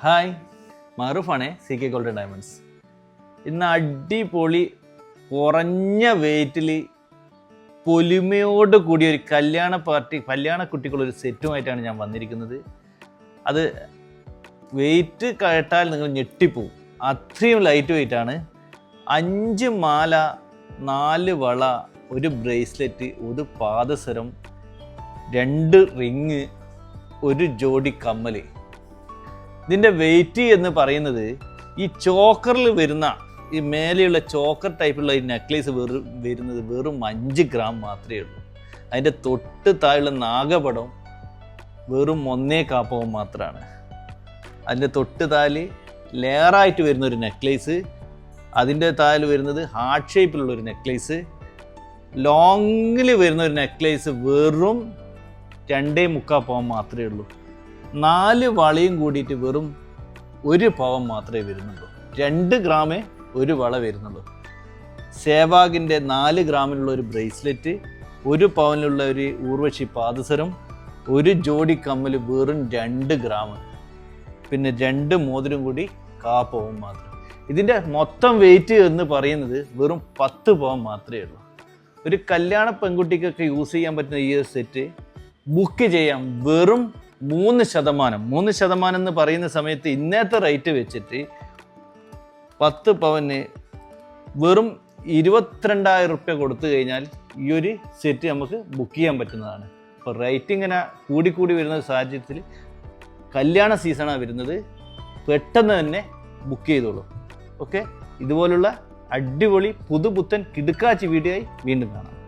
Hi, മാറൂഫാണേ, C K golden diamonds. ഇന്ന് അടിപൊളി കുറഞ്ഞ വെയിറ്റിൽ പൊലിമയോട് കൂടിയ ഒരു കല്യാണ കുട്ടികളൊരു സെറ്റുമായിട്ടാണ് ഞാൻ വന്നിരിക്കുന്നത്. അത് വെയിറ്റ് കേട്ടാൽ നിങ്ങൾ ഞെട്ടിപ്പോവും, അത്രയും ലൈറ്റ് വെയിറ്റാണ്. 5 മാല, 4 വള, ഒരു ബ്രേസ്ലെറ്റ്, ഒരു പാദസരം, 2 റിങ്, ഒരു ജോഡി കമ്മൽ. ഇതിൻ്റെ വെയിറ്റ് എന്ന് പറയുന്നത് ഈ ചോക്കറിൽ വരുന്ന ഈ മേലെയുള്ള ചോക്കർ ടൈപ്പുള്ള ഈ നെക്ലേസ് വരുന്നത് വെറും 5 ഗ്രാം മാത്രമേ ഉള്ളൂ. അതിൻ്റെ തൊട്ട് താഴെയുള്ള നാഗപടം വെറും 1 കാപ്പവും മാത്രമാണ്. അതിൻ്റെ തൊട്ട് താഴെ ലെയറായിട്ട് വരുന്ന ഒരു നെക്ലേസ്, അതിൻ്റെ താഴെ വരുന്നത് ഹാർട്ട് ഷേപ്പിലുള്ള ഒരു നെക്ലേസ്, ലോങ്ങിൽ വരുന്ന ഒരു നെക്ലേസ് വെറും 2.25 പവൻ മാത്രമേ ഉള്ളൂ. 4 വളയും കൂടിയിട്ട് വെറും 1 പവൻ മാത്രമേ വരുന്നുള്ളൂ. 2 ഗ്രാമേ ഒരു വള വരുന്നുള്ളൂ. സേവാഗിൻ്റെ 4 ഗ്രാമിലുള്ള ഒരു ബ്രേസ്ലെറ്റ്, 1 പവനിലുള്ള ഒരു ഊർവശി പാദസരം, ഒരു ജോഡി കമ്മൽ വെറും 2 ഗ്രാം, പിന്നെ 2 മോതിരം കൂടി 1/4 പവൻ മാത്രം. ഇതിൻ്റെ മൊത്തം വെയിറ്റ് എന്ന് പറയുന്നത് വെറും 10 പവൻ മാത്രമേ ഉള്ളൂ. ഒരു കല്യാണ പെൺകുട്ടിക്കൊക്കെ യൂസ് ചെയ്യാൻ പറ്റുന്ന ഈ ഒരു സെറ്റ് ബുക്ക് ചെയ്യാം വെറും 3% എന്ന് പറയുന്ന സമയത്ത് ഇന്നത്തെ റേറ്റ് വെച്ചിട്ട് 10 പവന് വെറും 22,000 റുപ്യ കൊടുത്തു കഴിഞ്ഞാൽ ഈ ഒരു സെറ്റ് നമുക്ക് ബുക്ക് ചെയ്യാൻ പറ്റുന്നതാണ്. അപ്പോൾ റേറ്റ് ഇങ്ങനെ കൂടി വരുന്ന സാഹചര്യത്തിൽ കല്യാണ സീസണാണ് വരുന്നത്, പെട്ടെന്ന് തന്നെ ബുക്ക് ചെയ്തോളൂ. ഓക്കെ, ഇതുപോലുള്ള അടിപൊളി പുതുപുത്തൻ കിടുക്കാച്ചി വീഡിയോ ആയി വീണ്ടും കാണാം.